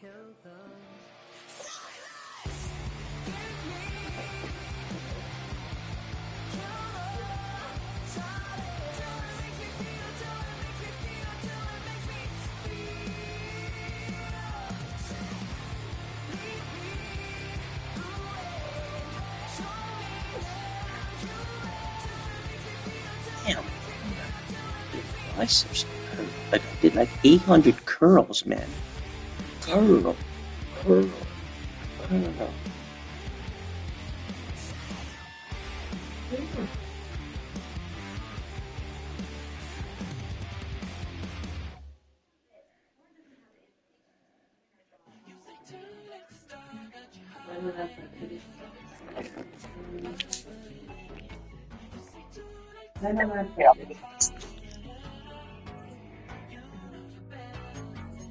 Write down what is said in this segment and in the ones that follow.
Damn. Biceps hurt. Like I did like 800 curls, man. Curl. Curl. Curl.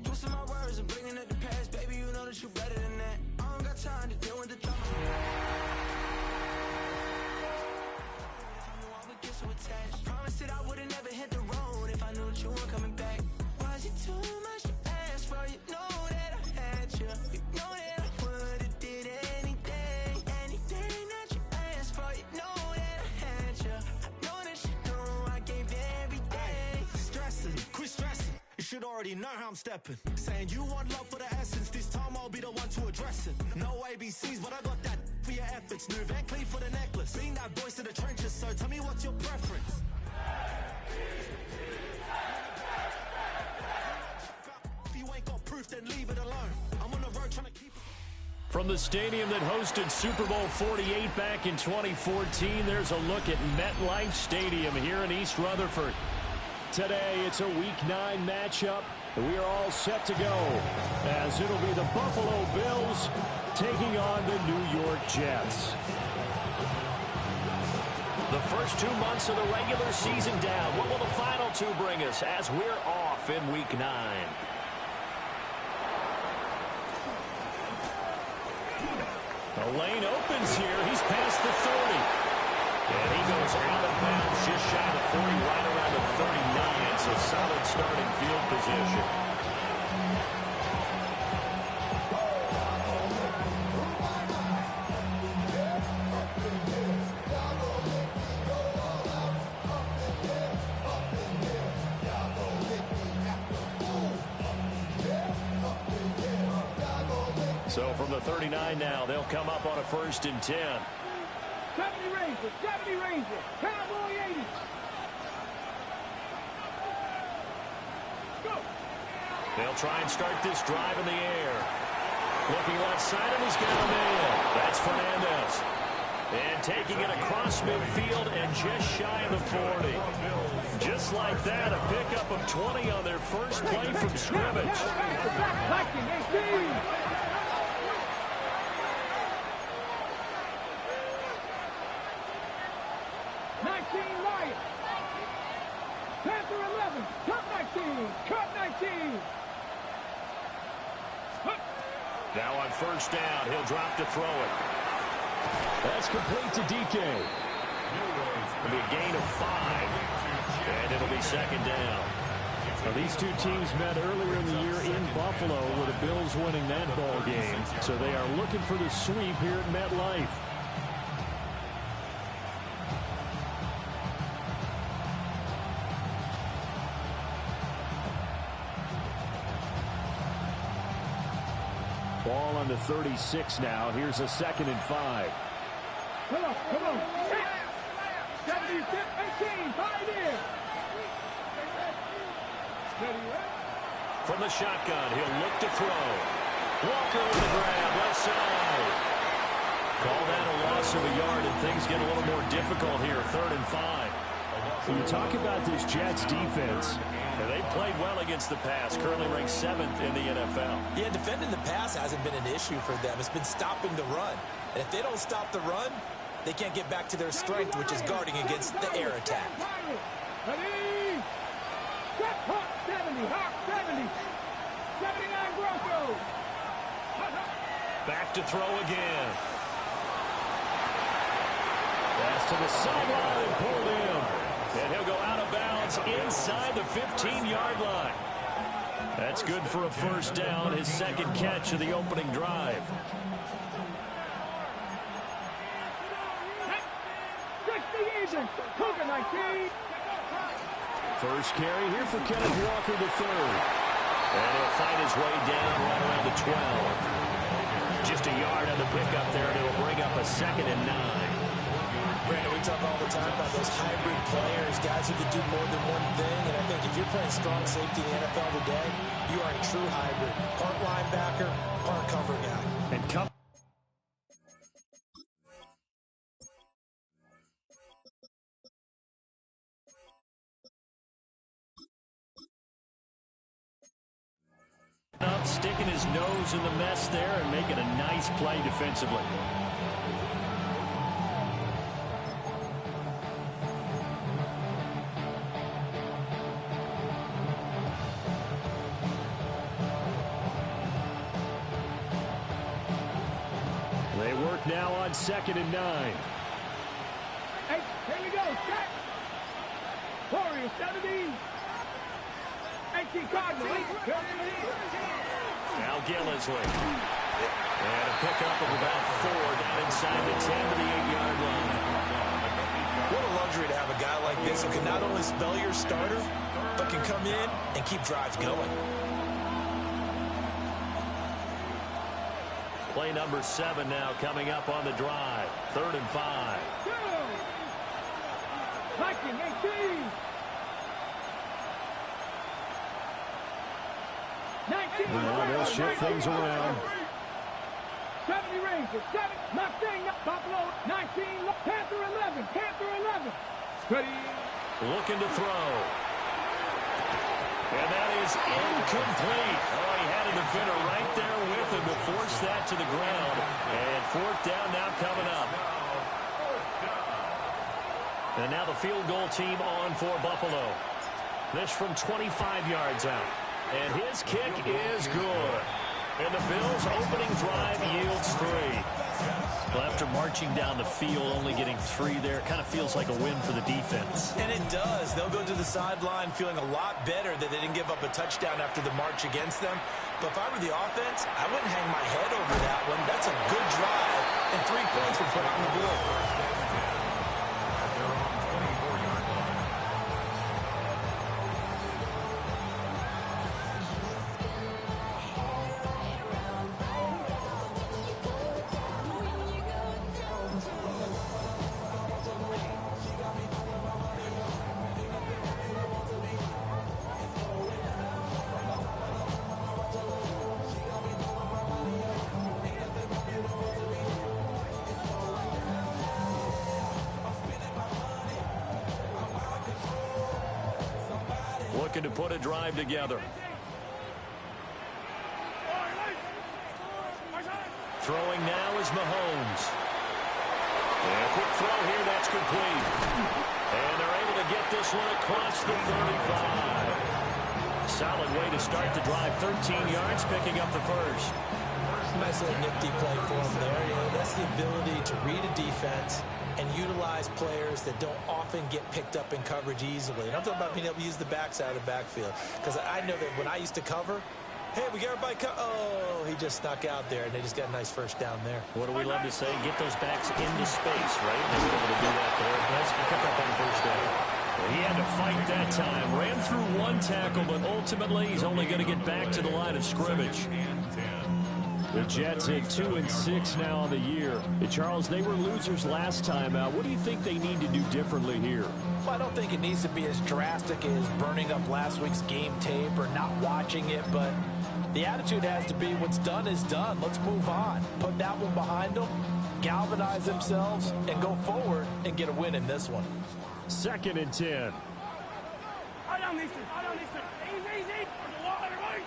Twisting my words and bringing it to pass, baby. You know that you better than that. I don't got time to deal with the drama. I would get so attached. I promised that I would've never hit the road if I knew that you weren't coming back. Was it too much to ask for? You know that I had you. You know that I would've did anything, anything that you asked for. You know that I had you. I know that you know I gave everything. Stressing, quit stressing. You should already know how I'm stepping. Saying you want love for the essence. This time I'll be the one to address it. No ABCs, but I got that for your efforts. New Van Cleef for the necklace. Being that voice in the trenches, so tell me what's your preference. If you ain't got proof, then leave it alone. I'm on the road trying to keep it. From the stadium that hosted Super Bowl 48 back in 2014, there's a look at MetLife Stadium here in East Rutherford. Today, it's a Week 9 matchup. We are all set to go, as it'll be the Buffalo Bills taking on the New York Jets. The first 2 months of the regular season down. What will the final 2 bring us as we're off in Week 9? The lane opens here. He's past the 30. And he goes out of bounds just shy of the 40, right around the 39. So solid starting field position. So from the 39 now, they'll come up on a 1st and 10. 70 Rangers, Cowboy 80. Go. They'll try and start this drive in the air. Looking left side, and he's got a man. That's Fernandez. And taking it across midfield and just shy of the 40. Just like that, a pickup of 20 on their first play from scrimmage. Panther 11, cut 19, cut 19. Now on 1st down, he'll drop to throw it. That's complete to DK. It'll be a gain of 5, and it'll be 2nd down. Now, these two teams met earlier in the year in Buffalo, with the Bills winning that ball game. So they are looking for the sweep here at MetLife. Ball on the 36 now. Here's a 2nd and 5. Come on. 70, 18, 5 in. From the shotgun, he'll look to throw. Walker with the grab, left side. Call that a loss of a yard, and things get a little more difficult here. 3rd and 5. When you talk about this Jets defense, they played well against the pass, currently ranked 7th in the NFL. Yeah, defending the pass hasn't been an issue for them. It's been stopping the run. And if they don't stop the run, they can't get back to their strength, which is guarding against the air attack. Ready? Set, Hawk 70, Hawk 70. 79 Broncos. Back to throw again. Pass to the sideline and pulled in. And he'll go out of bounds inside the 15-yard line. That's good for a first down, his second catch of the opening drive. First carry here for Kenneth Walker III. And he'll find his way down right around the 12. Just a yard on the pickup there, and it'll bring up a 2nd and 9. Brandon, we talk all the time about those hybrid players, guys who can do more than one thing. And I think if you're playing strong safety in the NFL today, you are a true hybrid. Part linebacker, part cover guy. And come. Up, sticking his nose in the mess there and making a nice play defensively. They work now on 2nd and 9. Hey, here we go. Set. Warriors 70. 18 Cardinals. Now Gillisley. And a pickup of about 4 down inside the 10 to the 8-yard line. What a luxury to have a guy like this who can not only spell your starter, but can come in and keep drives going. Play number 7 now coming up on the drive. 3rd and 5. Viking 18. 19. Well, they'll shift things around. 70 Rangers. 7. Mustang. Buffalo 19. Panther 11. Panther 11. Ready. Looking to throw. And that is incomplete. Oh, he had a defender right there with him to force that to the ground. And 4th down now coming up. And now the field goal team on for Buffalo. This from 25 yards out. And his kick is good. And the Bills' opening drive yields 3. Well, after marching down the field, only getting 3 there, it kind of feels like a win for the defense. And it does. They'll go to the sideline feeling a lot better that they didn't give up a touchdown after the march against them. But if I were the offense, I wouldn't hang my head over that one. That's a good drive, and 3 points were put on the board. Looking to put a drive together. Throwing now is Mahomes. And a quick throw here, that's complete. And they're able to get this one across the 35. Solid way to start the drive. 13 yards, picking up the first. Nice little nifty play for him there. You know, that's the ability to read a defense and utilize players that don't often get picked up in coverage easily. And I'm talking about being able to use the backside of the backfield. Because I know that when I used to cover, hey, we got everybody oh, he just snuck out there, and they just got a nice first down there. What do we love to say? Get those backs into space, right? They were able to do that there. Nice pick up on first down. Well, he had to fight that time. Ran through 1 tackle, but ultimately he's only going to get back to the line of scrimmage. The Jets at 2-6 now on the year. Charles, they were losers last time out. What do you think they need to do differently here? Well, I don't think it needs to be as drastic as burning up last week's game tape or not watching it, but the attitude has to be what's done is done. Let's move on. Put that one behind them, galvanize themselves, and go forward and get a win in this one. 2nd and 10. Easy. Everybody.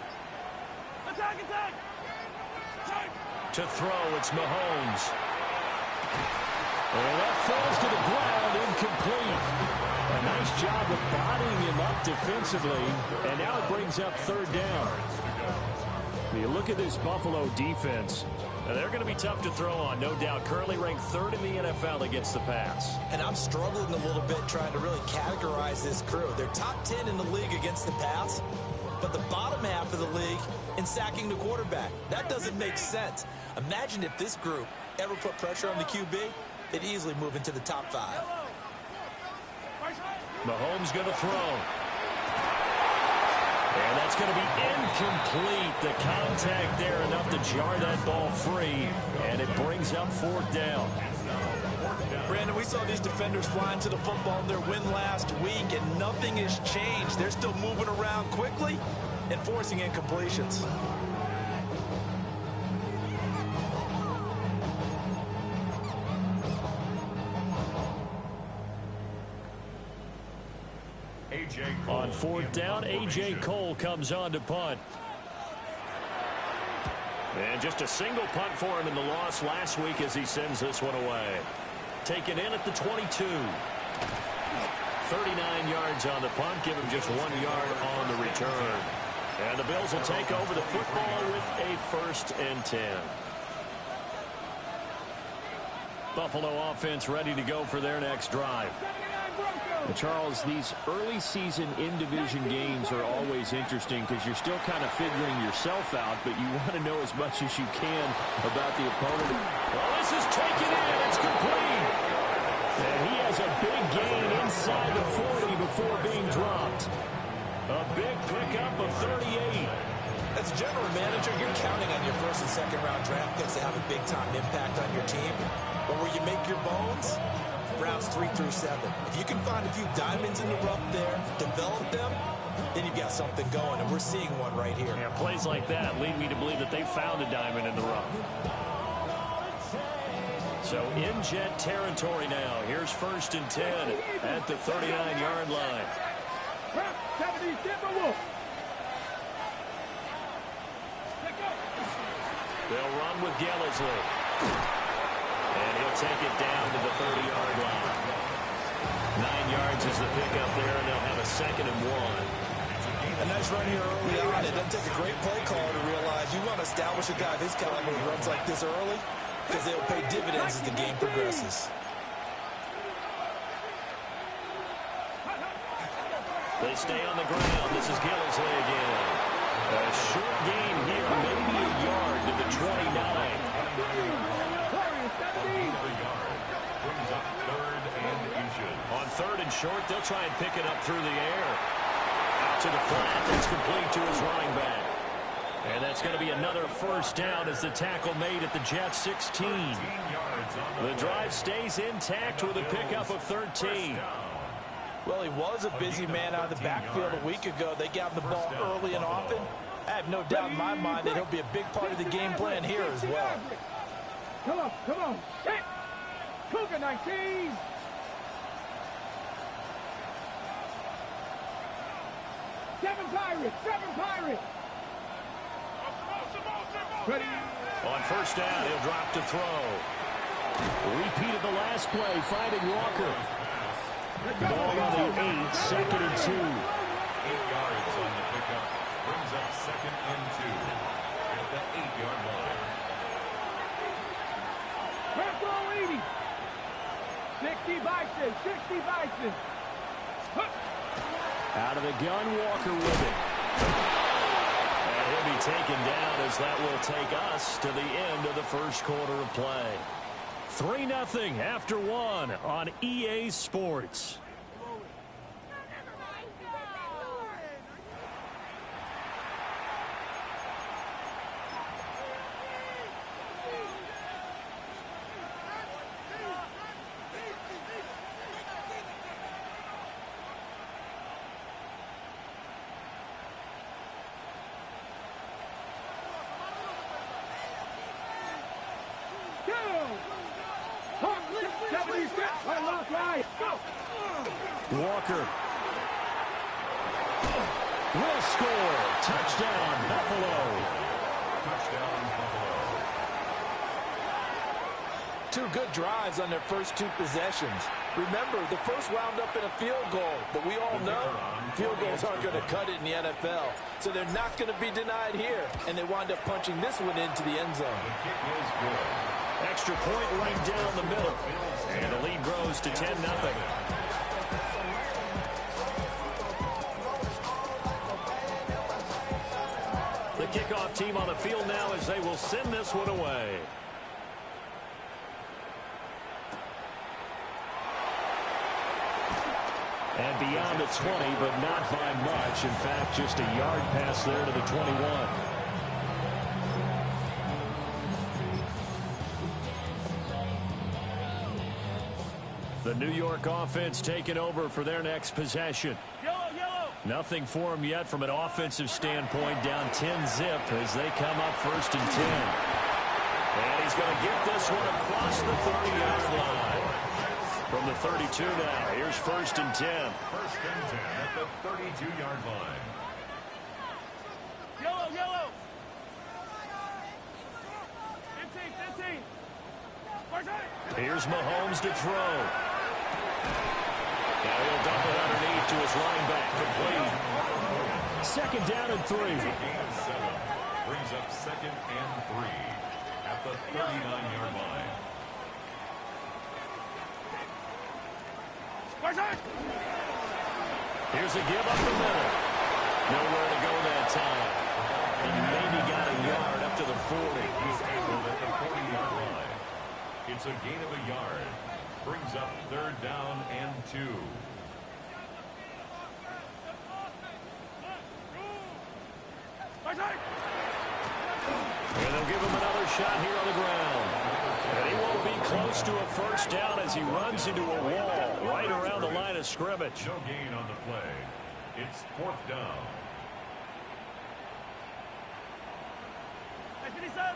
Attack. To throw, it's Mahomes. And that falls to the ground, incomplete. A nice job of bodying him up defensively, and now it brings up 3rd down. You look at this Buffalo defense, and they're going to be tough to throw on, no doubt. Currently ranked 3rd in the NFL against the pass. And I'm struggling a little bit trying to really categorize this crew. They're top 10 in the league against the pass, but the bottom half of the league in sacking the quarterback. That doesn't make sense. Imagine if this group ever put pressure on the QB, they'd easily move into the top 5. Mahomes going to throw. And that's going to be incomplete. The contact there enough to jar that ball free, and it brings up 4th down. Brandon, we saw these defenders flying to the football in their win last week, and nothing has changed. They're still moving around quickly and forcing incompletions. On 4th down, A.J. Cole comes on to punt. And just a single punt for him in the loss last week as he sends this one away. Taken in at the 22. 39 yards on the punt, give him just 1 yard on the return. And the Bills will take over the football with a 1st and 10. Buffalo offense ready to go for their next drive. Charles, these early season in-division games are always interesting because you're still kind of figuring yourself out, but you want to know as much as you can about the opponent. Well, this is taken in. It's complete. And he has a big gain inside the 40 before being dropped. A big pickup of 38. As a general manager, you're counting on your 1st and 2nd round draft picks to have a big-time impact on your team. But where you make your bones, rounds 3 through 7. If you can find a few diamonds in the rough there, develop them, then you've got something going, and we're seeing one right here. Yeah, plays like that lead me to believe that they found a diamond in the rough. So in Jet territory now. Here's 1st and 10 at the 39-yard line. They'll run with Gillisley. And he'll take it down to the 30-yard line. 9 yards is the pickup there, and they'll have a 2nd and 1. A nice run here early on. It doesn't take a great play caller to realize you want to establish a guy this caliber who runs like this early because they'll pay dividends as the game progresses. They stay on the ground. This is Gillisley again. A short gain here, maybe a yard to the 29. On 3rd and short, they'll try and pick it up through the air. Out to the flat, that's complete to his running back. And that's going to be another 1st down as the tackle made at the Jets 16. The drive stays intact with a pickup of 13. Well, he was a busy man out of the backfield a week ago. They got him the ball early and often. I have no doubt in my mind that he'll be a big part of the game plan here as well. Come on. Hit. Cougar 19. Seven Pirates. Ready. On 1st down, he'll drop to throw. Repeat of the last play, finding Walker. Ball on the 8, 2nd and 2. 8 yards on the pickup. Brings up 2nd and 2 at the 8-yard line. Back row 80. 60 Bison. Out of the gun, Walker with it. And he'll be taken down as that will take us to the end of the 1st quarter of play. 3-0 after 1 on EA Sports. Walker will score. Touchdown, Buffalo. Touchdown, Buffalo. 2 good drives on their first 2 possessions. Remember, the first wound up in a field goal, but we all know field goals aren't going to cut it in the NFL. So they're not going to be denied here, and they wind up punching this one into the end zone. The kick is good. Extra point right down the middle. And the lead grows to 10-0. kickoff team on the field now as they will send this one away. And beyond the 20, but not by much. In fact, just a yard pass there to the 21. The New York offense taking over for their next possession. Nothing for them yet from an offensive standpoint. Down 10-zip as they come up 1st and 10. And he's going to get this one across the 30-yard line. From the 32 now, here's 1st and 10. 1st and 10 at the 32-yard line. Yellow. 15. Here's Mahomes to throw. Now he'll dump it underneath to his running back. Complete. 2nd down and 3. Gain of 7. Brings up 2nd and 3 at the 39-yard line. Here's a give up the middle. Nowhere to go that time. He maybe got a yard up to the 40. He's tackled at the 40-yard line. It's a gain of a yard. Brings up 3rd down and 2. And they'll give him another shot here on the ground. And he won't be close to a 1st down as he runs into a wall right around the line of scrimmage. No gain on the play. It's 4th down. 57.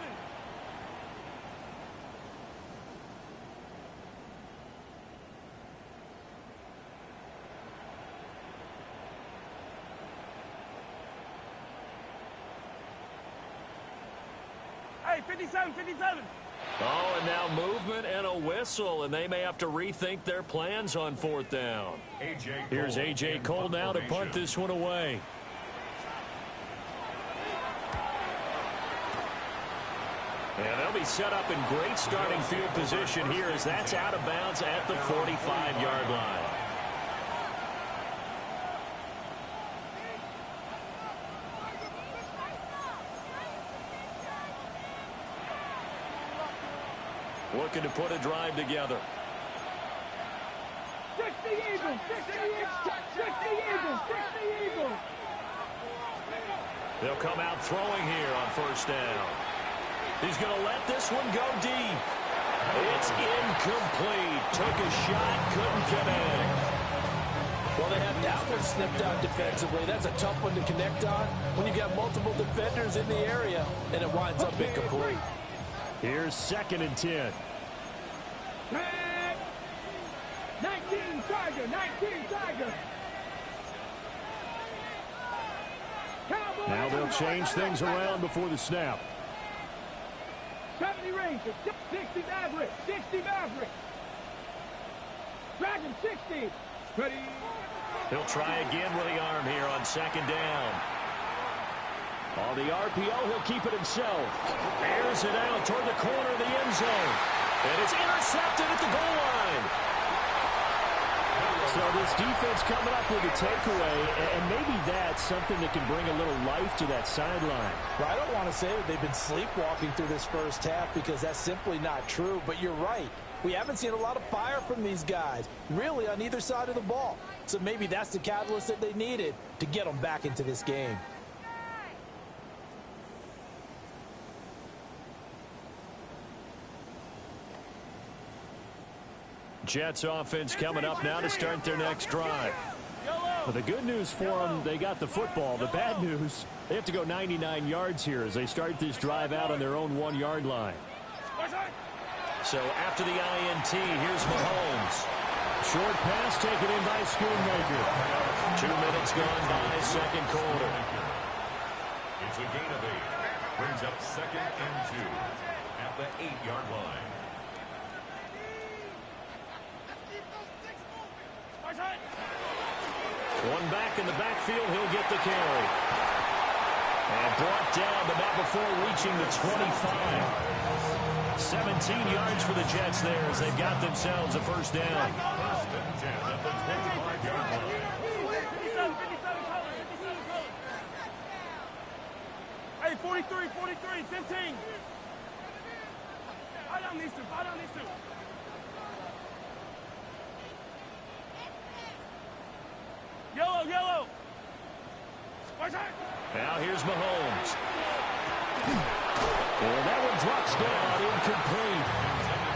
Hey, 57. Oh, and now movement and a whistle, and they may have to rethink their plans on 4th down. Here's A.J. Cole now to punt this one away. And they'll be set up in great starting field position here as that's out of bounds at the 45-yard line. Looking to put a drive together. 60 Eagles. They'll come out throwing here on 1st down. He's going to let this one go deep. It's incomplete. Took a shot, couldn't connect. Well, they have that one snipped out defensively. That's a tough one to connect on when you got multiple defenders in the area, and it winds up incomplete. Here's 2nd and 10. 19 Tiger. Now they'll change things around before the snap. 70 Rangers, 60 Maverick. Dragon 60. Ready. He'll try again with the arm here on 2nd down. On the RPO, he'll keep it himself. Airs it out toward the corner of the end zone. And it's intercepted at the goal line. So this defense coming up with a takeaway, and maybe that's something that can bring a little life to that sideline. Well, I don't want to say that they've been sleepwalking through this 1st half because that's simply not true, but you're right. We haven't seen a lot of fire from these guys, really on either side of the ball. So maybe that's the catalyst that they needed to get them back into this game. Jets offense coming up now to start their next drive. Well, the good news for them, they got the football. The bad news, they have to go 99 yards here as they start this drive out on their own 1-yard line. So after the INT, here's Mahomes. Short pass taken in by Schoonmaker. 2 minutes gone by, 2nd quarter. It's a gain of 8. Brings up 2nd and 2 at the 8-yard line. One back in the backfield, he'll get the carry. And brought down, but not before reaching the 25. 17 yards for the Jets there as they've got themselves a 1st down. 1st and 10 at the 25-yard line. Hey, 43. 43, 15. Fight on these two, fight on these two. Yellow, yellow. Now here's Mahomes. And that one drops down, incomplete.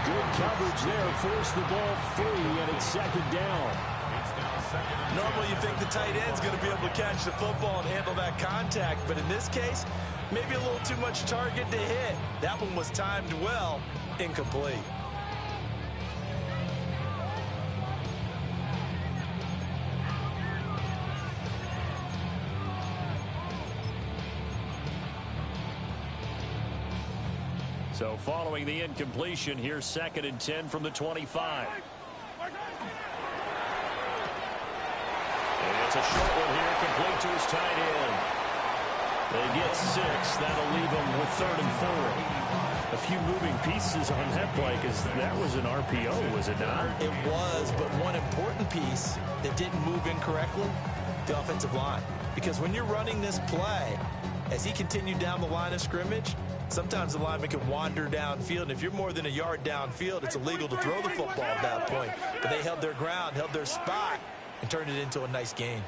Good coverage there, forced the ball free, and it's second down. Normally you think the tight end's going to be able to catch the football and handle that contact, but in this case, maybe a little too much target to hit. That one was timed well, incomplete. So following the incompletion, here's 2nd and 10 from the 25. And it's a short one here, complete to his tight end. They get 6. That'll leave them with 3rd and 4. A few moving pieces on that play because that was an RPO, was it not? It was, but one important piece that didn't move incorrectly, the offensive line. Because when you're running this play, as he continued down the line of scrimmage, sometimes the lineman can wander downfield, and if you're more than a yard downfield, it's illegal to throw the football at that point. But they held their ground, held their spot, and turned it into a nice gain.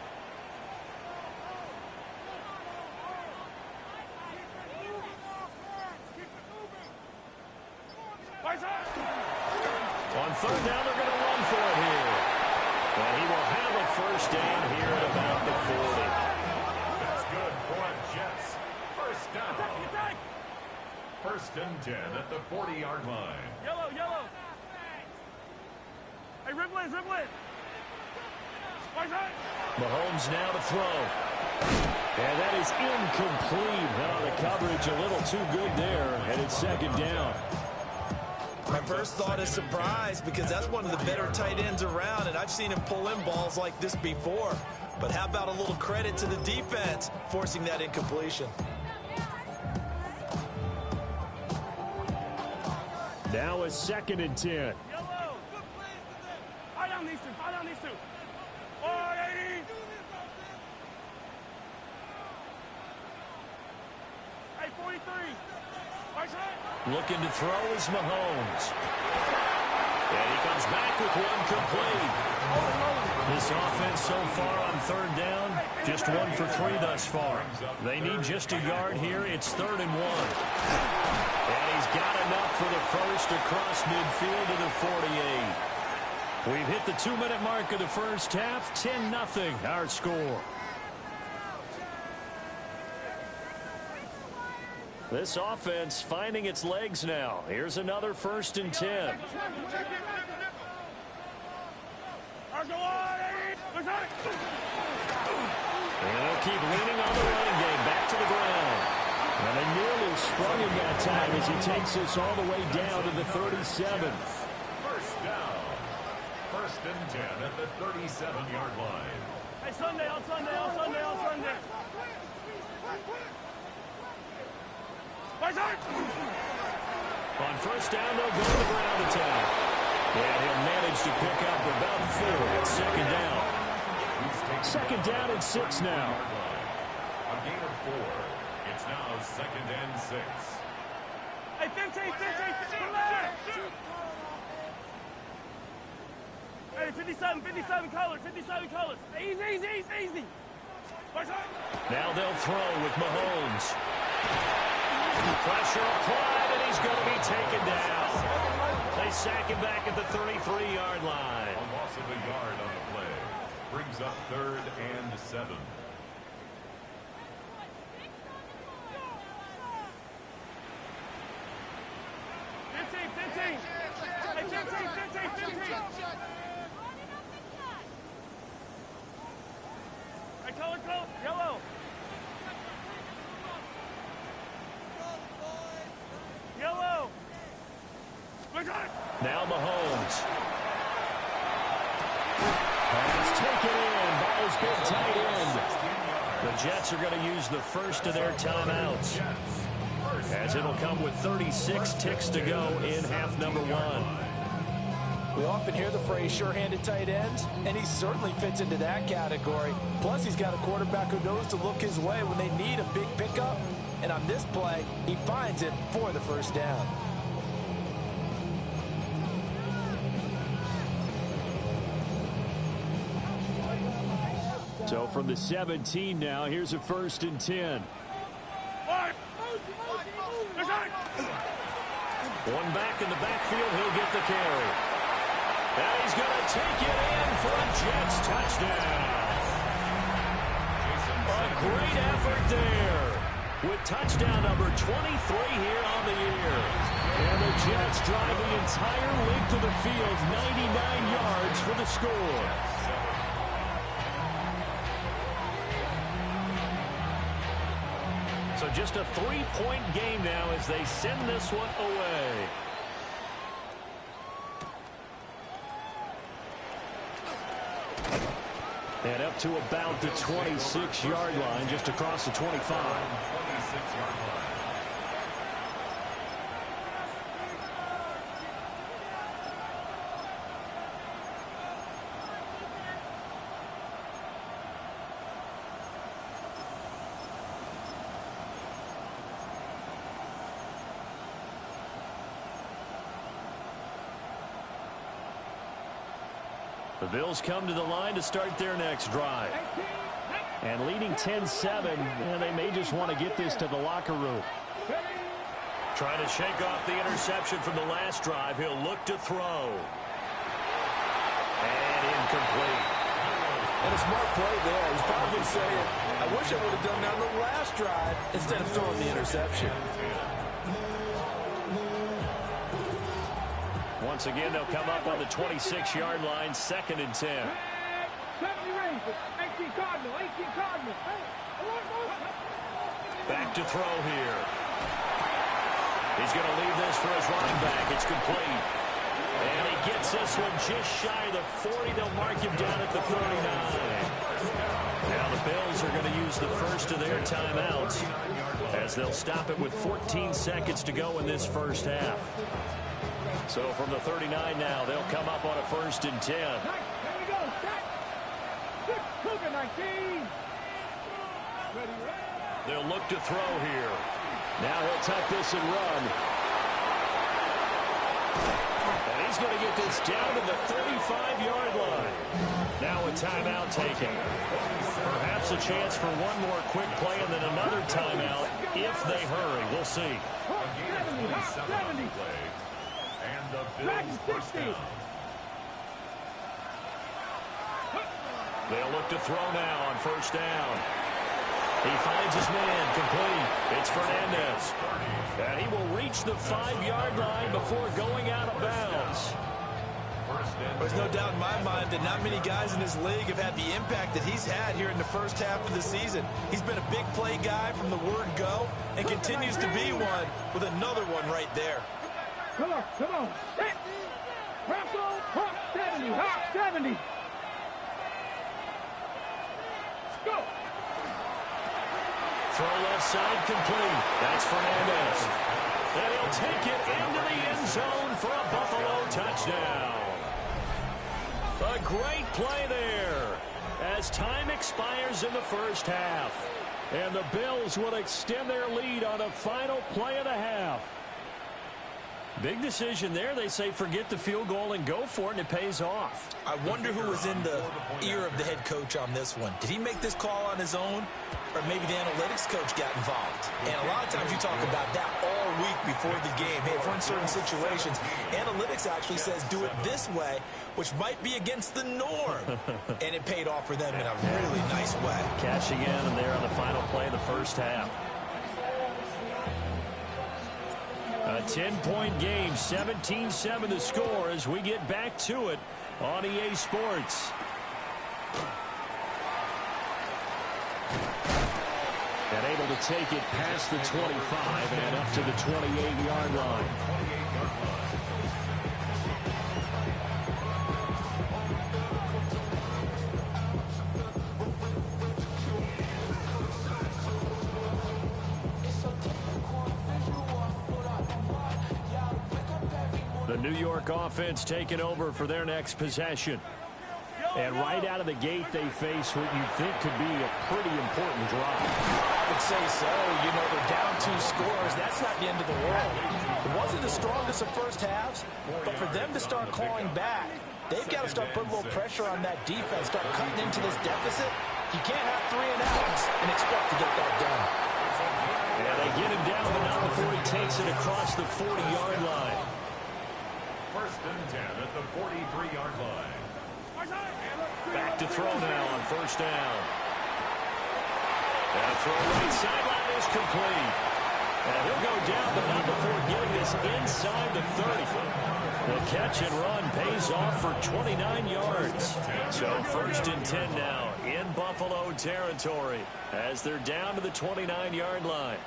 On 3rd down, they're going to run for it here. And he will have a first down here at about the 40. That's good for Jets. First down. 1st and 10 at the 40-yard line. Yellow, yellow. Hey, Ripley, Ripley. Mahomes now to throw. And that is incomplete. Now the coverage a little too good there, and it's 2nd down. My first thought is surprise because that's one of the better tight ends around, and I've seen him pull in balls like this before. But how about a little credit to the defense forcing that incompletion? Now a 2nd and 10. Yellow. Fight on these two, fight on these two. 480. Hey, 43. Looking to throw is Mahomes. And he comes back with one complete. This offense so far on 3rd down, just 1 for 3 thus far. They need just a yard here. It's 3rd and 1. And he's got enough for the first across midfield to the 48. We've hit the 2-minute mark of the first half. 10-0 our score. This offense finding its legs now. Here's another 1st and 10. And they'll keep leaning on the running game. Back to the ground. And they nearly sprung him that time as he takes us all the way down to the 37. First down. 1st and 10 at the 37-yard line. Hey, Sunday, on Sunday, on Sunday, on Sunday. On 1st down, they'll go to the ground attack. And he'll manage to pick up about 4 at 2nd down. 2nd down and 6 now. A gain of 4. It's now 2nd and 6. Hey, 15. Hey, 57 colors, 57 colors. Easy. Now they'll throw with Mahomes. Pressure applied, and he's going to be taken down. They sack him back at the 33-yard line. A loss of a yard on the play. Brings up 3rd and 7. Hey, color, yellow. Yellow. Now Mahomes. Pass taken in by his big tight end. The Jets are going to use the first of their timeouts, as it'll come with 36 ticks to go in half number 1. We often hear the phrase sure-handed tight ends, and he certainly fits into that category. Plus, he's got a quarterback who knows to look his way when they need a big pickup. And on this play, he finds it for the first down. So from the 17 now, here's a 1st and 10. One back in the backfield, he'll get the carry. And he's going to take it in for a Jets touchdown. A great effort there with touchdown number 23 here on the year. And the Jets drive the entire length of the field, 99 yards for the score. So just a 3-point game now as they send this one away. And up to about the 26-yard line, just across the 25. 26-yard line. The Bills come to the line to start their next drive. And leading 10-7, and they may just want to get this to the locker room. Trying to shake off the interception from the last drive. He'll look to throw. And incomplete. And a smart play there. He's probably saying, I wish I would have done that on the last drive instead of throwing the interception. Once again, they'll come up on the 26-yard line, 2nd and 10. Back to throw here. He's going to leave this for his running back. It's complete. And he gets this one just shy of the 40. They'll mark him down at the 39. Now the Bills are going to use the first of their timeouts as they'll stop it with 14 seconds to go in this first half. So from the 39 now, they'll come up on a 1st and 10. They'll look to throw here. Now he'll tuck this and run. And he's going to get this down to the 35-yard line. Now a timeout taken. Perhaps a chance for one more quick play and then another timeout if they hurry. We'll see. And the Bills first down. They'll look to throw now on 1st down. He finds his man, complete. It's Fernandez. And he will reach the 5-yard line before going out of bounds. There's no doubt in my mind that not many guys in this league have had the impact that he's had here in the first half of the season. He's been a big play guy from the word go and continues to be one with another one right there. Come on. Hit. Press on. Hop 70. Hop 70. Go. Throw left side complete. That's Fernandez. And he'll take it into the end zone for a Buffalo touchdown. A great play there as time expires in the first half. And the Bills will extend their lead on a final play of the half. Big decision there. They say forget the field goal and go for it, and it pays off. I wonder who was in the ear of the head coach on this one. Did he make this call on his own? Or maybe the analytics coach got involved. And a lot of times you talk about that all week before the game. Hey, if we're in certain situations, analytics actually says do it this way, which might be against the norm. And it paid off for them in a really nice way. Cashing in and there on the final play of the first half. A 10-point game, 17-7 the score as we get back to it on EA Sports. And able to take it past the 25 and up to the 28-yard line. The New York offense taking over for their next possession. And right out of the gate, they face what you think could be a pretty important drop. I would say so. You know, they're down 2 scores. That's not the end of the world. It wasn't the strongest of first halves, but for them to start clawing back, they've got to start putting a little pressure on that defense, start cutting into this deficit. You can't have 3 and outs and expect to get that done. Yeah, they get him down, but not before he takes it across the 40-yard line. First and 10 at the 43-yard line. Back to throw now on first down. And a throw right sideline is complete. And he'll go down, but not before getting this inside the 30. The catch and run pays off for 29 yards. So first and 10 now in Buffalo territory as they're down to the 29-yard line.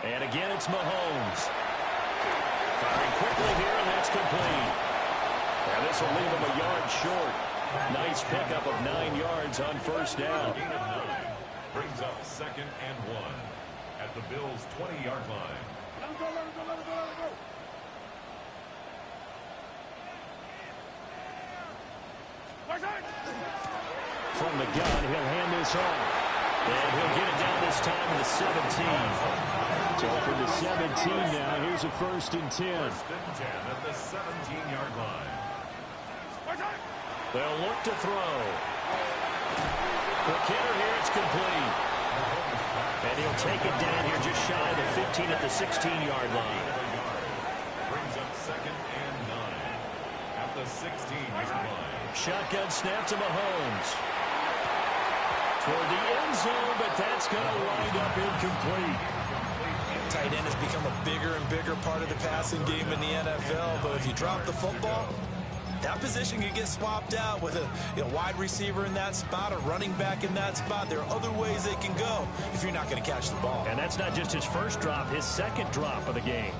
And again, it's Mahomes. Firing quickly here, and that's complete. And this will leave him a yard short. Nice pickup of 9 yards on first down. Brings up second and 1 at the Bills' 20-yard line. From the gun, he'll hand this off. And he'll get it down this time to the 17. So from the 17 now, here's a first and 10. First and 10 at the 17-yard line. They'll look to throw. The kicker here, it's complete. And he'll take it down here just shy of the 15 at the 16-yard line. Brings up second and 9 at the 16-yard line. Shotgun snap to Mahomes. Toward the end zone, but that's going to wind up incomplete. Tight end has become a bigger and bigger part of the passing game in the NFL, but if you drop the football, that position can get swapped out with a wide receiver in that spot, a running back in that spot. There are other ways they can go if you're not going to catch the ball. And that's not just his first drop, his second drop of the game.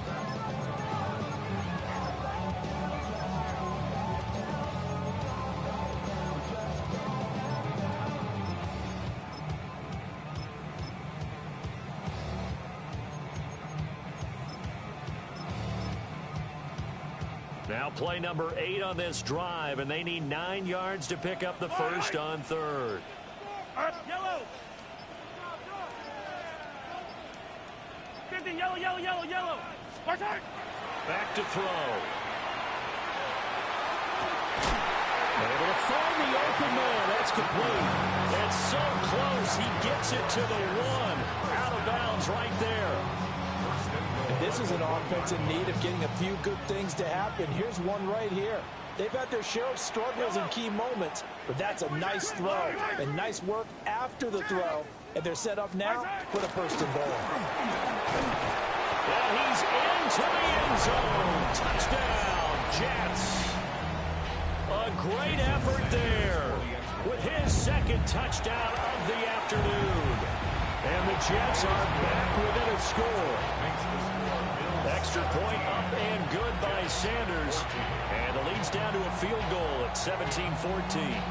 Now play number 8 on this drive, and they need 9 yards to pick up the first on third. Yellow. Yellow. Back to throw. Able to find the open man. That's complete. It's so close. He gets it to the 1. Out of bounds right there. This is an offense in need of getting a few good things to happen. Here's one right here. They've had their share of struggles in key moments, but that's a nice throw and nice work after the throw. And they're set up now with a first and goal. Well, he's into the end zone. Touchdown, Jets. A great effort there with his second touchdown of the afternoon. And the Jets are back within a score. Extra point up and good by Sanders. And the lead's down to a field goal at 17-14.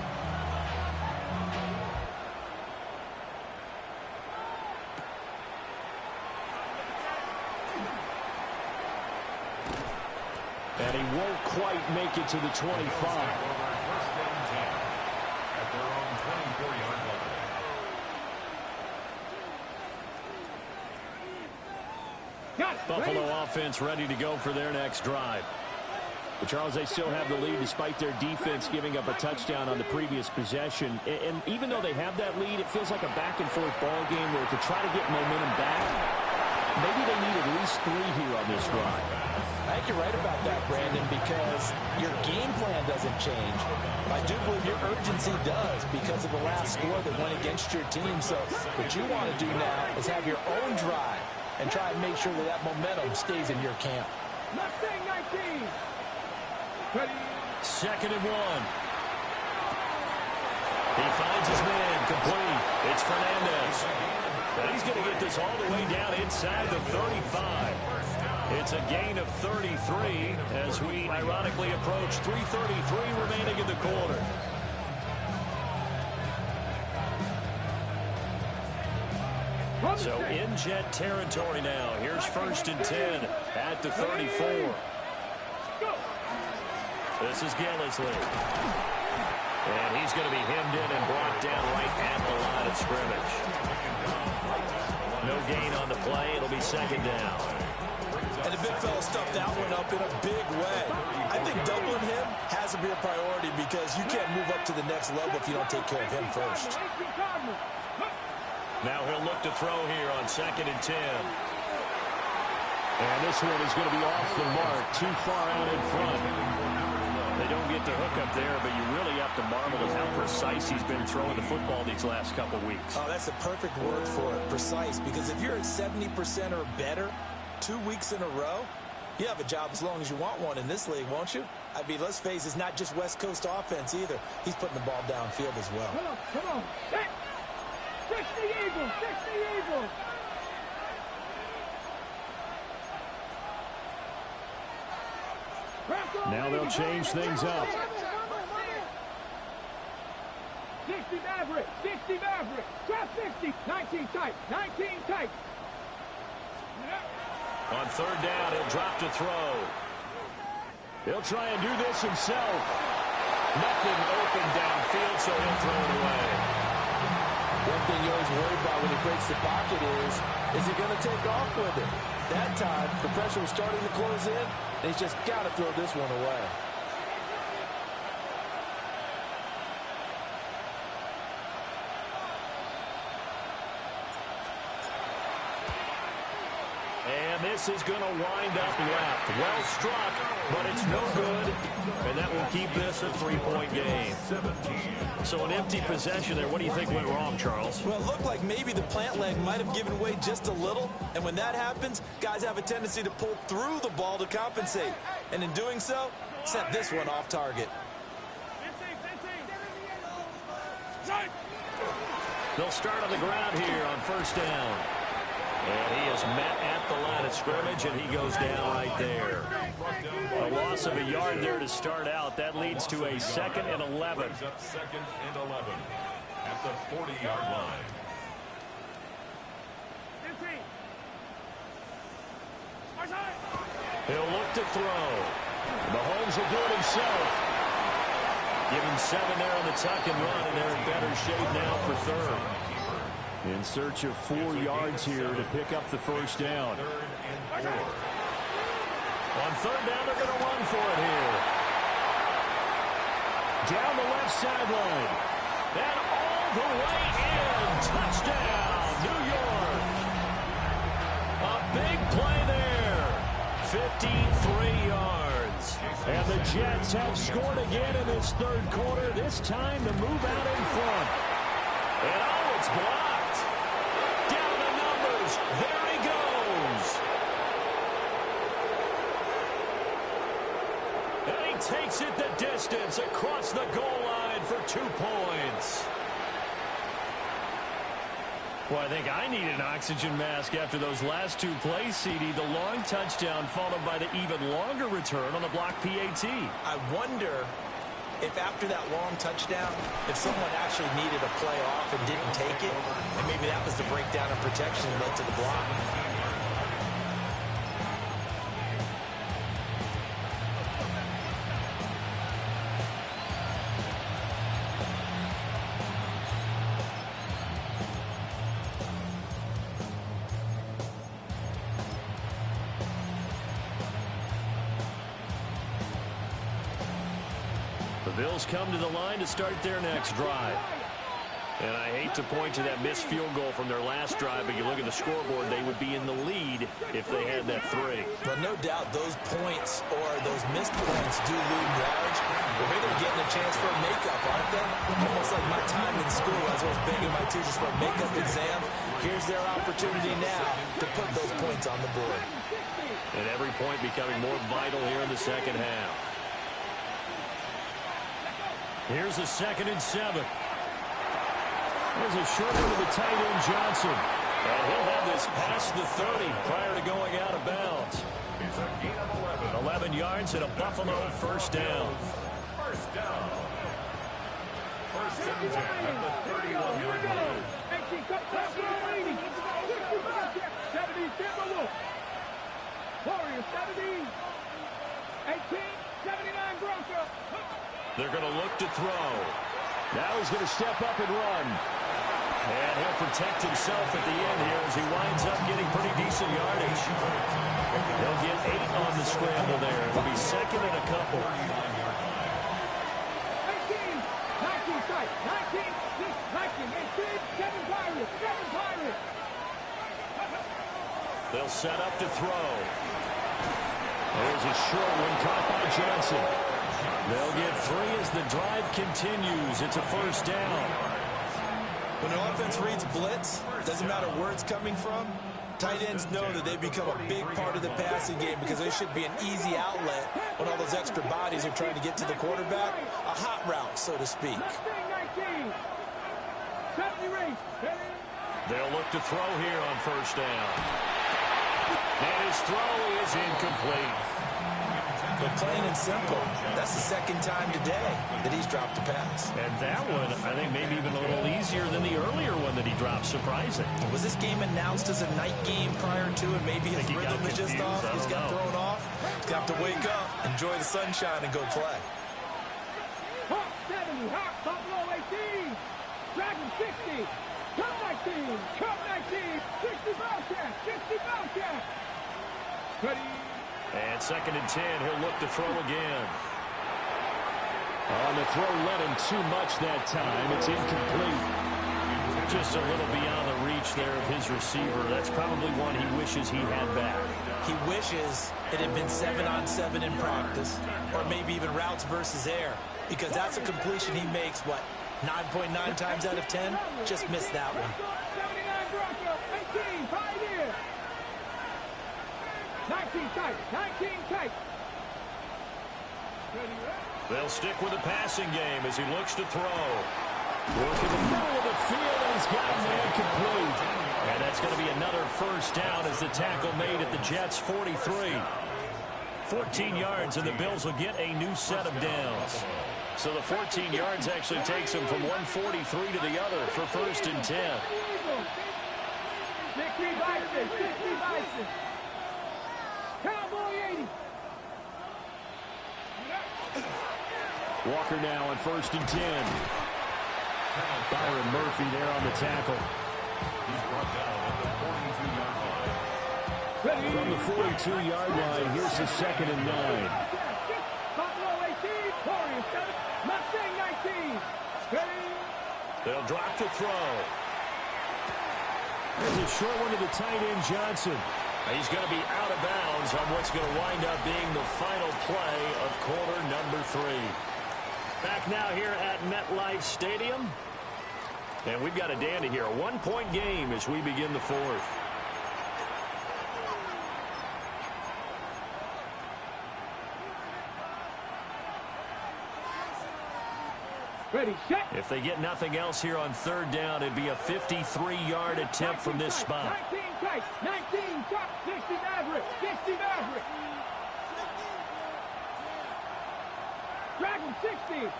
And he won't quite make it to the 25. Buffalo offense ready to go for their next drive. But Charles, they still have the lead despite their defense giving up a touchdown on the previous possession. And even though they have that lead, it feels like a back-and-forth ball game where to try to get momentum back, maybe they need at least 3 here on this drive. I think you're right about that, Brandon, because your game plan doesn't change. I do believe your urgency does because of the last score that went against your team. So what you want to do now is have your own drive and try and make sure that that momentum stays in your camp. Mustang 19. Ready. Second and 1. He finds his man complete. It's Fernandez. And he's going to get this all the way down inside the 35. It's a gain of 33 as we ironically approach 3:33 remaining in the quarter. So in Jet territory now. Here's first and 10 at the 34. This is Gillisley. And he's going to be hemmed in and brought down right at the line of scrimmage. No gain on the play. It'll be second down. And the big fella stuffed that one up in a big way. I think doubling him has to be a priority because you can't move up to the next level if you don't take care of him first. Now he'll look to throw here on 2nd and 10. And this one is going to be off the mark, too far out in front. They don't get the hook up there, but you really have to marvel at how precise he's been throwing the football these last couple weeks. Oh, that's the perfect word for it, precise, because if you're at 70% or better 2 weeks in a row, you have a job as long as you want one in this league, won't you? I mean, let's face it, it's not just West Coast offense either. He's putting the ball downfield as well. Come on. 60 Eagles, 60 Eagles. Now they'll change things up. 60 Maverick, 60 Maverick. Drop 60, 19 tight, 19 tight. On 3rd down, he'll drop to throw. He'll try and do this himself. Nothing open downfield, so he'll throw it away. One thing you always worry about when he breaks the pocket is he going to take off with it? That time, the pressure was starting to close in, and he's just got to throw this one away. And this is going to wind up left. Well struck, but it's no good. And that will keep this a 3-point game. So an empty possession there. What do you think went wrong, Charles? Well, it looked like maybe the plant leg might have given way just a little. And when that happens, guys have a tendency to pull through the ball to compensate. And in doing so, sent this one off target. They'll start on the ground here on 1st down. And he is met at the line of scrimmage, and he goes down right there. A loss of a yard there to start out. That leads to a 2nd and 11. 2nd and 11 at the 40-yard line. He'll look to throw. Mahomes will do it himself. Give him 7 there on the tuck and run, and they're in better shape now for 3rd. In search of 4 yards here to pick up the 1st down. 3rd and 4. On 3rd down, they're going to run for it here. Down the left sideline. And all the way in. Touchdown, New York. A big play there. 53 yards. And the Jets have scored again in this 3rd quarter. This time to move out in front. And oh, it's blocked. Down the numbers. There he goes. And he takes it the distance across the goal line for 2 points. Well, I think I need an oxygen mask after those last 2 plays, CD. The long touchdown followed by the even longer return on the block PAT. I wonder if after that long touchdown, if someone actually needed a play off and didn't take it, and maybe that was the breakdown of protection that led to the block. The Bills come to the line to start their next drive. And I hate to point to that missed field goal from their last drive, but you look at the scoreboard, they would be in the lead if they had that 3. But no doubt those points or those missed points do loom large. Maybe they're getting a chance for a makeup, aren't they? Almost like my time in school as I was begging my teachers for a makeup exam. Here's their opportunity now to put those points on the board. And every point becoming more vital here in the second half. Here's a 2nd and 7. There's a short one to the tight end, Johnson. And he'll have this past the 30 prior to going out of bounds. It's a gain of 11 yards and a Buffalo 1st down. 1st down. 1st and 10 at the 31-yard line. 70 Timberwolves. Warriors 70. 18, 79 Broncos. to step up and run. And he'll protect himself at the end here as he winds up getting pretty decent yardage. He'll get 8 on the scramble there. It'll be second and a couple. 19, 19 tight, 19, 7 Pirates, 7 Pirates. They'll set up to throw. There's a short one caught by Johnson. They'll get 3 as the drive continues. It's a first down. When an offense reads blitz, doesn't matter where it's coming from, tight ends know that they become a big part of the passing game because they should be an easy outlet when all those extra bodies are trying to get to the quarterback. A hot route, so to speak. They'll look to throw here on first down. And his throw is incomplete. But plain and simple, that's the second time today that he's dropped a pass. And that one, I think, maybe even a little easier than the earlier one that he dropped. Surprising. Was this game announced as a night game prior to it? Maybe his rhythm is just off. He's got thrown off. He's got to wake up, enjoy the sunshine, and go play. Hawk 70, Hawk, Buffalo 18, Dragon 60, Cup 19, Cup 19, 60 Bobcat, 60 Bobcat. Ready. And second and 10, he'll look to throw again. On the throw, let him too much that time. It's incomplete. Just a little beyond the reach there of his receiver. That's probably one he wishes he had back. He wishes it had been 7-on-7 in practice, or maybe even routes versus air, because that's a completion he makes, what, 9.9 times out of 10? Just missed that one. 79 Bronco, 18, Pioneer. 19 tight, 19 tight. They'll stick with the passing game as he looks to throw. Working the middle of the field, and he's got a man complete. And that's going to be another first down as the tackle made at the Jets' 43. 14 yards, and the Bills will get a new set of downs. So the 14 yards actually takes him from 143 to the other for first and 10. 60 Bison, 60 Bison. Cowboy 80. Walker now on first and 10. Byron Murphy there on the tackle. He's brought down at the 42-yard line. From the 42-yard line, here's the second and 9. Buffalo 18, Warriors 7, Mustang 19. They'll drop to throw. There's a short one to the tight end, Johnson. He's going to be out of bounds on what's going to wind up being the final play of quarter number 3. Back now here at MetLife Stadium. And we've got a dandy here. A 1-point game as we begin the fourth. Ready, set. If they get nothing else here on third down, it'd be a 53-yard attempt from this spot. 19 tight, 19 top, 60 Maverick, 60 Maverick. Dragon 60.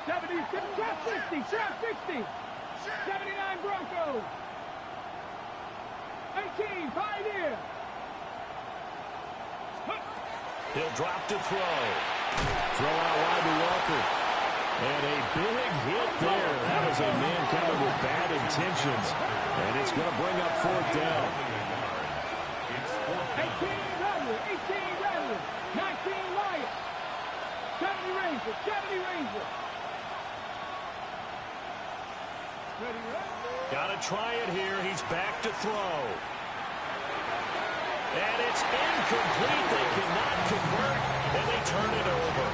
70, trap 60, trap 60. 79 Broncos. 18, Pioneer. He'll drop to throw. Throw out wide to Walker. And a big hit there. That was a man coming with bad intentions. And it's going to bring up fourth down. 18 Rattler, 18 Rattler. 19 Lion. 70 Ranger, 70 Ranger. Got to try it here. He's back to throw. And it's incomplete. They cannot convert, and they turn it over.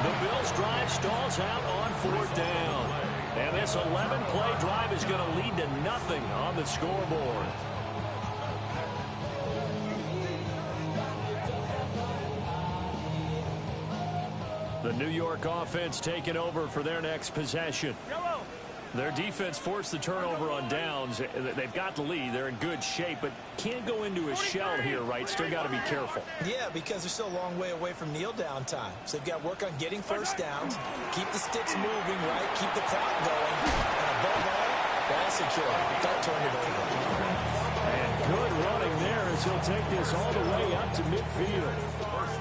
The Bills' drive stalls out on fourth down. And this 11-play drive is going to lead to nothing on the scoreboard. The New York offense taking over for their next possession. Their defense forced the turnover on downs. They've got the lead. They're in good shape, but can't go into a shell here, right? Still got to be careful. Yeah, because they're still a long way away from kneel down time. So they've got to work on getting first downs, keep the sticks moving, right? Keep the clock going. And above all, ball secure. Don't turn it over. And good running there as he'll take this all the way up to midfield.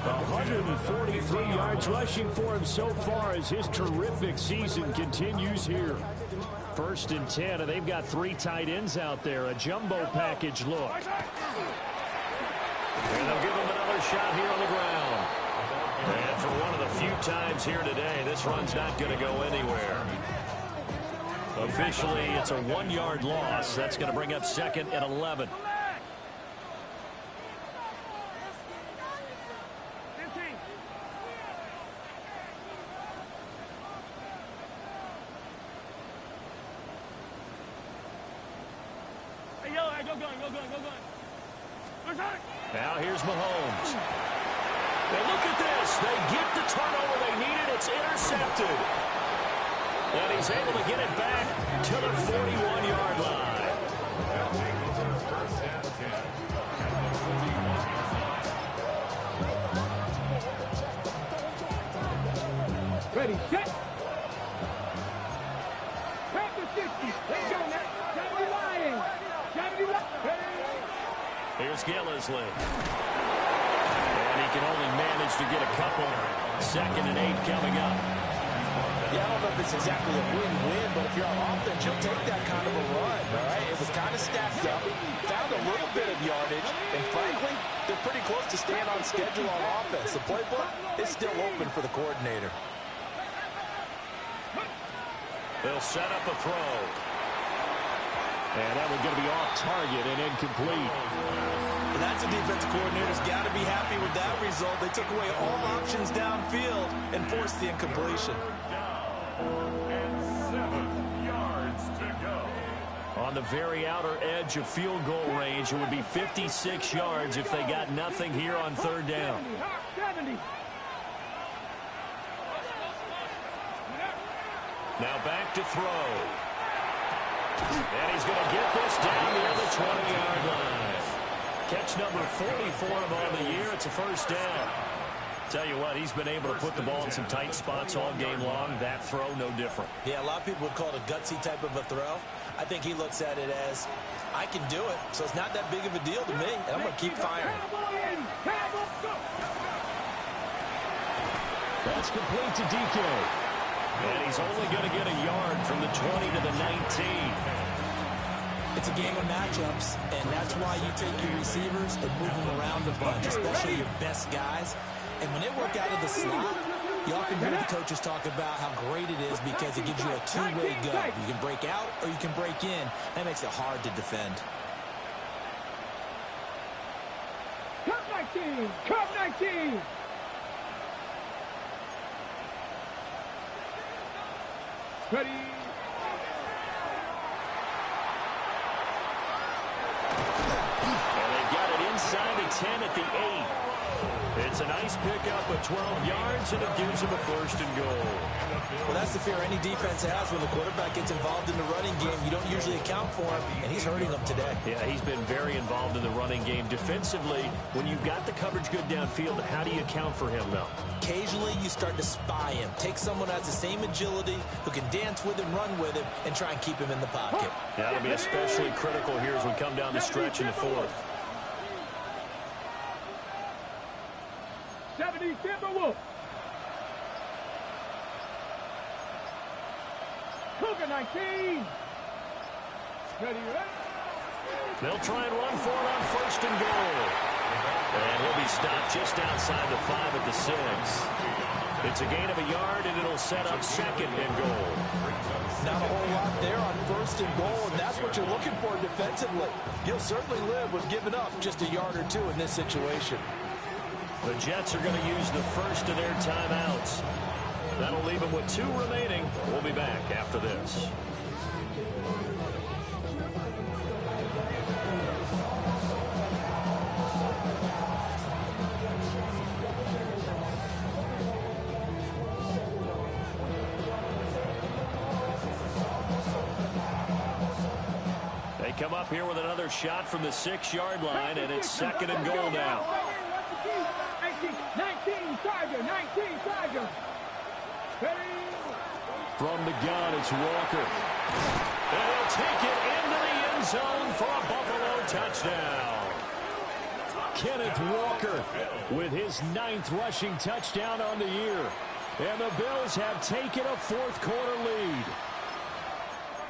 143 yards rushing for him so far as his terrific season continues here. 1st and 10, and they've got 3 tight ends out there. A jumbo package look. And they'll give him another shot here on the ground. And for one of the few times here today, this run's not going to go anywhere. Officially, it's a 1-yard loss. That's going to bring up 2nd and 11. Now here's Mahomes. And look at this. They get the turnover they needed. It's intercepted. And he's able to get it back to the 41-yard line. Ready, set. Back to 60. Let's go now. Gotta be lying. Gotta be lying. Here's Gillisley. And he can only manage to get a couple. 2nd and 8 coming up. Yeah, I don't know if it's exactly a win-win, but if you're on offense, you'll take that kind of a run, all right? It was kind of stacked up, found a little bit of yardage, and frankly, they're pretty close to staying on schedule on offense. The playbook is still open for the coordinator. They'll set up a throw. And that one's going to be off target and incomplete. Well, that's a defensive coordinator's got to be happy with that result. They took away all options downfield and forced the incompletion. And 7 yards to go. On the very outer edge of field goal range, it would be 56 yards if they got nothing here on 3rd down. 70. Now back to throw. And he's going to get this down near the 20-yard line. Catch number 40 for him on the year. It's a 1st down. Tell you what, he's been able to put the ball in some tight spots all game long. That throw, no different. Yeah, a lot of people would call it a gutsy type of a throw. I think he looks at it as, I can do it, so it's not that big of a deal to me, and I'm going to keep firing. That's complete to DK. And he's only going to get a yard from the 20 to the 19. It's a game of matchups, and that's why you take your receivers and move them around a bunch, especially your best guys. And when they work out of the slot, you often hear the coaches talk about how great it is because it gives you a two-way go. You can break out or you can break in. That makes it hard to defend. Cup 19! Cup 19! Ready? And they've got it inside the 10 at the 8. It's a nice pickup of 12 yards, and it gives them a 1st and goal. Well, that's the fear any defense has when the quarterback gets involved in the running game. You don't usually account for him, and he's hurting them today. Yeah, he's been very involved in the running game. Defensively, when you've got the coverage good downfield, how do you account for him, though? Occasionally, you start to spy him. Take someone who has the same agility, who can dance with him, run with him, and try and keep him in the pocket. Yeah, that'll be especially critical here as we come down the stretch in the 4th. 70 Timberwolves. Cougar 19. Ready, ready. They'll try and run for it on 1st and goal. And he'll be stopped just outside the 5 at the 6. It's a gain of a yard, and it'll set up 2nd and goal. Not a whole lot there on 1st and goal, and that's what you're looking for defensively. You'll certainly live with giving up just a yard or 2 in this situation. The Jets are going to use the first of their timeouts. That'll leave them with 2 remaining. We'll be back after this. They come up here with another shot from the 6-yard line, and it's 2nd and goal now. 19 Tiger, 19 Tiger. From the gun, it's Walker. And he'll take it into the end zone for a Buffalo touchdown. Kenneth Walker with his 9th rushing touchdown on the year. And the Bills have taken a fourth-quarter lead.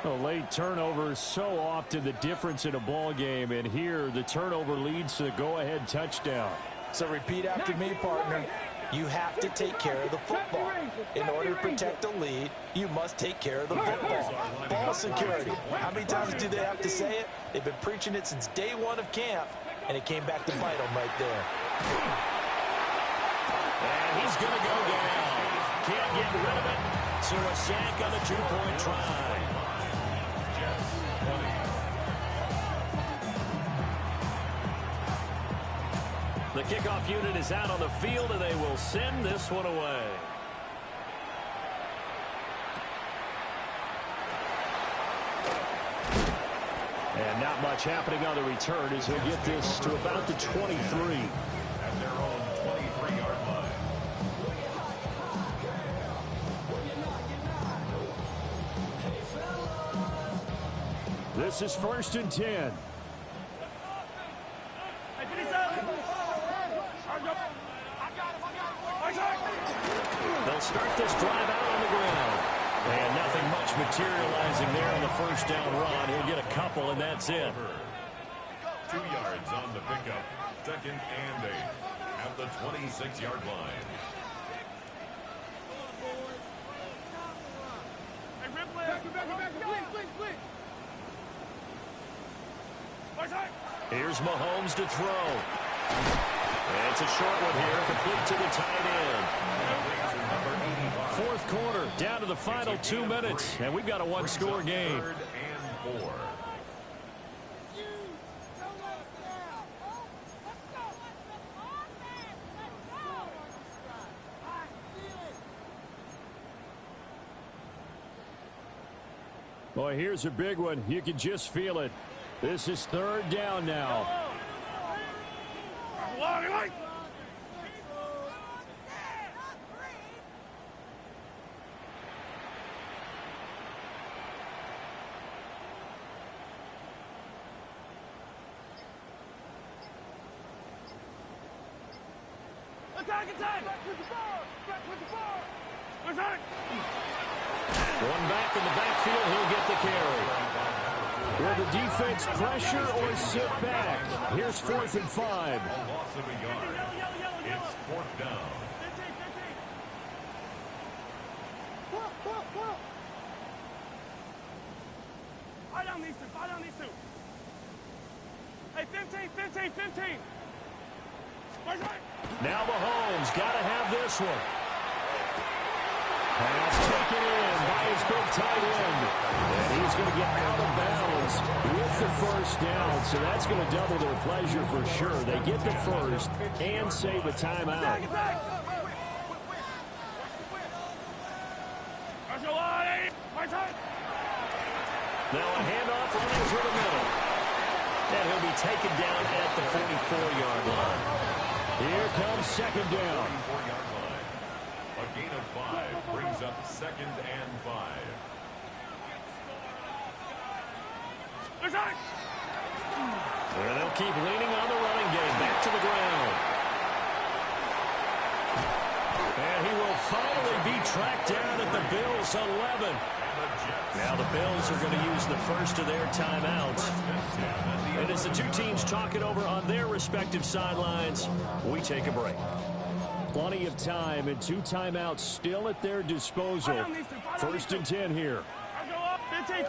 A late turnover is so often the difference in a ball game, and here the turnover leads to the go-ahead touchdown. So repeat after me, partner. You have to take care of the football. In order to protect the lead, you must take care of the football. Ball security. How many times do they have to say it? They've been preaching it since day one of camp, and it came back to bite them right there. And he's going to go down. Can't get rid of it. So a sack on the 2-point try. The kickoff unit is out on the field, and they will send this one away. And not much happening on the return as he'll get this to about the 23. At their own 23-yard line. This is 1st and 10. They'll start this drive out on the ground. And nothing much materializing there on the first down run. He'll get a couple, and that's it. 2 yards on the pickup. 2nd and 8 at the 26-yard line. Here's Mahomes to throw. And it's a short one here, complete to the tight end. 4th quarter, down to the final 2 minutes, and we've got a one-score game. 3rd and 4. Boy, here's a big one. You can just feel it. This is 3rd down now. One back in the backfield, he'll get the carry. Will the defense pressure or sit back? Here's 4th and 5. A loss of a yard. It's 4th down. Hey, 15. Now Mahomes got to have this one. Pass taken in by his big tight end. And he's going to get out of bounds with the first down. So that's going to double their pleasure for sure. They get the first and save a timeout. Now a handoff running through the middle. And he'll be taken down at the 44-yard line. Here comes 2nd down. 44-yard line. A gain of 5 brings up 2nd and 5. And they'll keep leaning on the running game. Back to the ground. And he will finally be tracked down at the Bills' 11. Now the Bills are going to use the first of their timeouts. And as the two teams talk it over on their respective sidelines, we take a break. Plenty of time and 2 timeouts still at their disposal. 1st and 10 here. 15.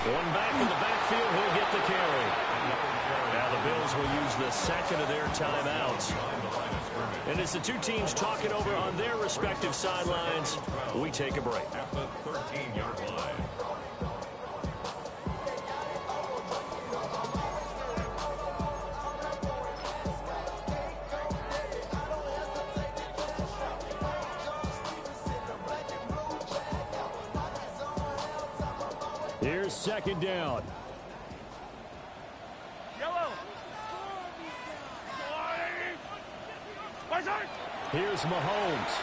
One back in the backfield, he'll get the carry. Now the Bills will use the 2nd of their timeouts. And as the two teams talk it over on their respective sidelines, we take a break. At the 13-yard line. Here's second down. Yellow. Here's Mahomes.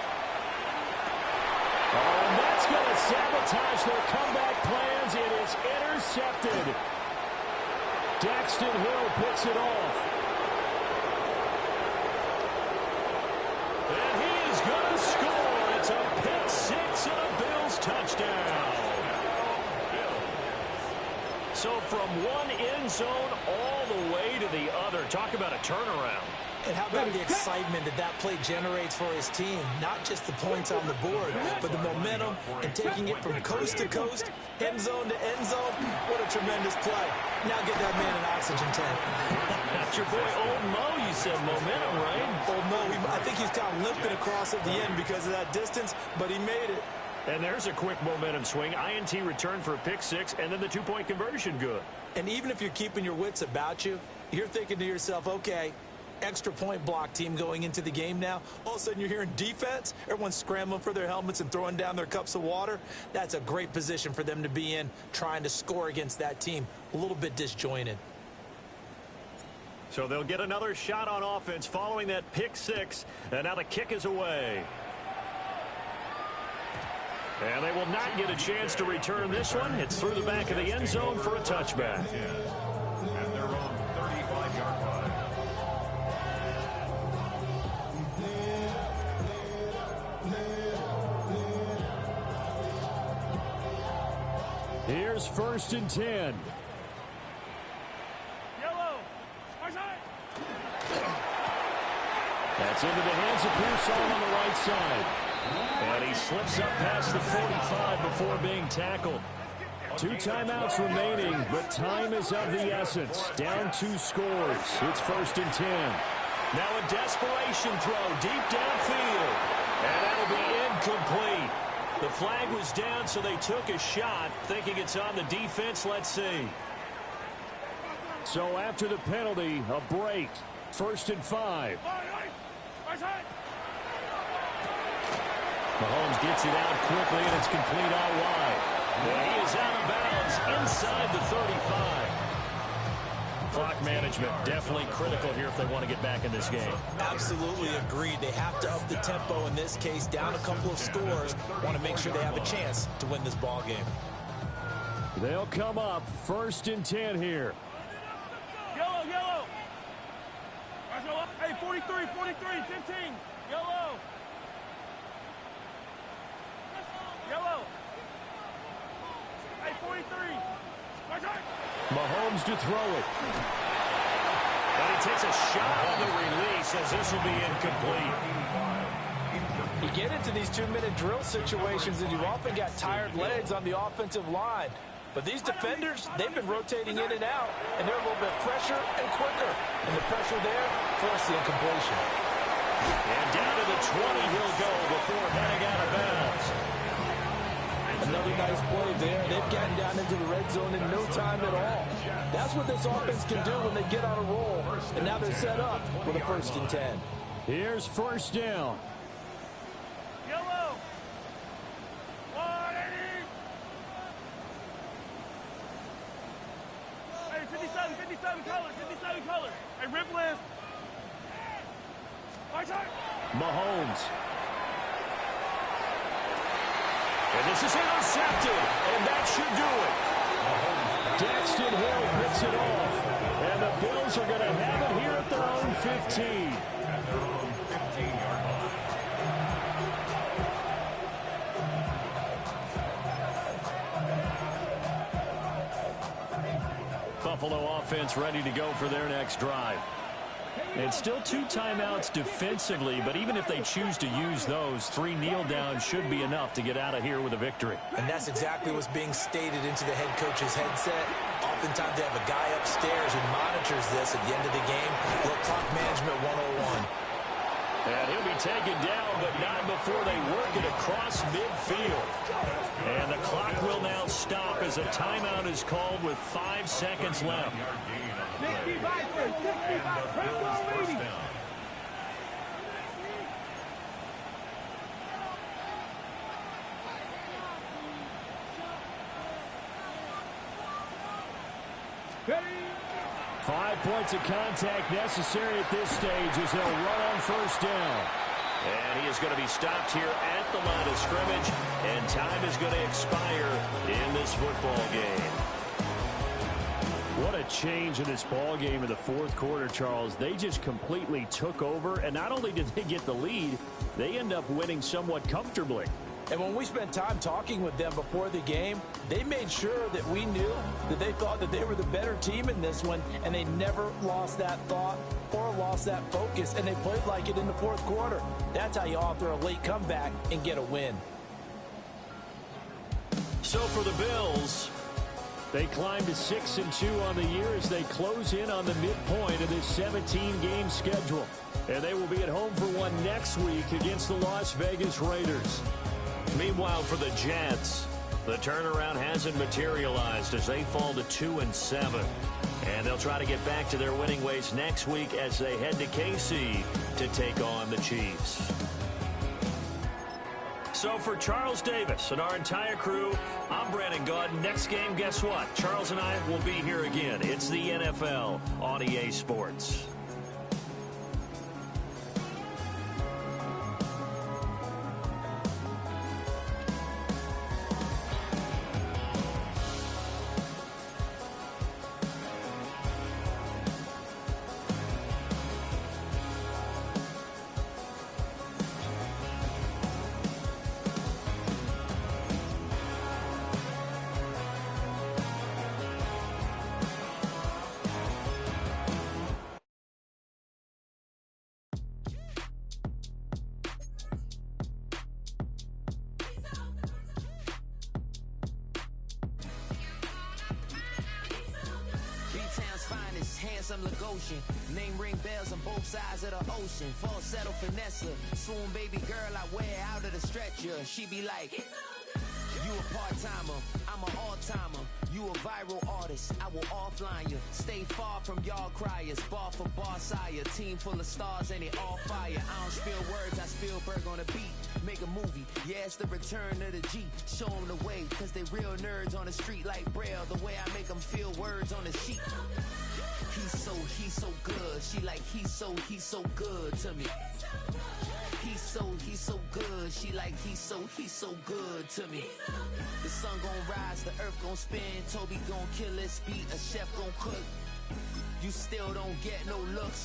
Oh, and that's going to sabotage their comeback plans. It is intercepted. Daxton Hill picks it off. And he is going to score. It's a pick six and a Bills touchdown. So from one end zone all the way to the other. Talk about a turnaround. And how about the excitement that play generates for his team? Not just the points on the board, but the momentum and taking it from coast to coast, end zone to end zone. What a tremendous play. Now get that man an oxygen tank. That's your boy Old Mo, you said momentum, right? Old Mo, I think he's kind of limping across at the end because of that distance, but he made it. And there's a quick momentum swing. INT return for a pick six, and then the two-point conversion good. And even if you're keeping your wits about you, you're thinking to yourself, okay, extra point block team going into the game now. All of a sudden you're hearing defense. Everyone's scrambling for their helmets and throwing down their cups of water. That's a great position for them to be in, trying to score against that team. A little bit disjointed. So they'll get another shot on offense following that pick six. And now the kick is away. And they will not get a chance to return this one. It's through the back of the end zone for a touchback. And their own 35-yard line. Here's first and 10. Yellow. That's into the hands of Pearsall on the right side. And he slips up past the 45 before being tackled. 2 timeouts remaining, but time is of the essence. Down 2 scores. It's first and 10. Now a desperation throw deep downfield. And that'll be incomplete. The flag was down, so they took a shot, thinking it's on the defense. Let's see. So after the penalty, a break. First and 5. Mahomes gets it out quickly, and it's complete out wide. And he is out of bounds inside the 35. Clock management definitely critical here if they want to get back in this game. Absolutely agreed. They have to up the tempo in this case, down a couple of scores. Want to make sure they have a chance to win this ball game. They'll come up first and 10 here. Yellow, yellow. Hey, 43, 43, 15. Yellow. Yellow. Hey, 43. Mahomes to throw it. And he takes a shot on the release as this will be incomplete. You get into these 2-minute drill situations and you've often got tired legs on the offensive line. But these defenders, they've been rotating in and out, and they're a little bit fresher and quicker. And the pressure there forced the incompletion. And down to the 20 he'll go before heading out of bounds. Another nice play there. They've gotten down into the red zone in no time at all. That's what this offense can do when they get on a roll. And now they're set up with a first and 10. Here's first down. Yellow. 180. Hey, 57 colors, 57 colors. Hey, rip list. Mahomes. And this is intercepted, and that should do it. Daxton Hill picks it off, and the Bills are going to have it here at their own 15. At their own 15-yard line. Buffalo offense ready to go for their next drive. And still 2 timeouts defensively, but even if they choose to use those, 3 kneel downs should be enough to get out of here with a victory. And that's exactly what's being stated into the head coach's headset. Oftentimes they have a guy upstairs who monitors this at the end of the game. Little clock management 101. And he'll be taken down, but not before they work it across midfield. And the clock will now stop as a timeout is called with 5 seconds left. 65 first, 65. First down. Ready? 5 points of contact necessary at this stage as they'll run on first down. And he is going to be stopped here at the line of scrimmage, and time is going to expire in this football game. What a change in this ball game in the fourth quarter, Charles. They just completely took over, and not only did they get the lead, they end up winning somewhat comfortably. And when we spent time talking with them before the game, they made sure that we knew that they thought that they were the better team in this one, and they never lost that thought or lost that focus, and they played like it in the fourth quarter. That's how you author a late comeback and get a win. So for the Bills, they climb to 6-2 on the year as they close in on the midpoint of this 17-game schedule. And they will be at home for one next week against the Las Vegas Raiders. Meanwhile, for the Jets, the turnaround hasn't materialized as they fall to 2-7. And they'll try to get back to their winning ways next week as they head to KC to take on the Chiefs. So for Charles Davis and our entire crew, I'm Brandon Gaudin. Next game, guess what? Charles and I will be here again. It's the NFL on EA Sports. Handsome Lagosian, name ring bells on both sides of the ocean. Falsetto finesse, swoon baby girl I wear out of the stretcher. She be like, you a part-timer, I'm an all-timer. You a viral artist, I will offline you. Stay far from y'all criers, bar for bar sire. Team full of stars and they all fire. I don't spill words, I Spielberg on a beat. Make a movie, yeah, it's the return of the G. Show them the way, cause they real nerds on the street like Braille. The way I make them feel words on the sheet. He's so good. She like, he's so good to me. He's so good. She like, he's so good to me. The sun gon' rise, the earth gon' spin. Toby gon' kill this beat, a chef gon' cook. You still don't get no looks.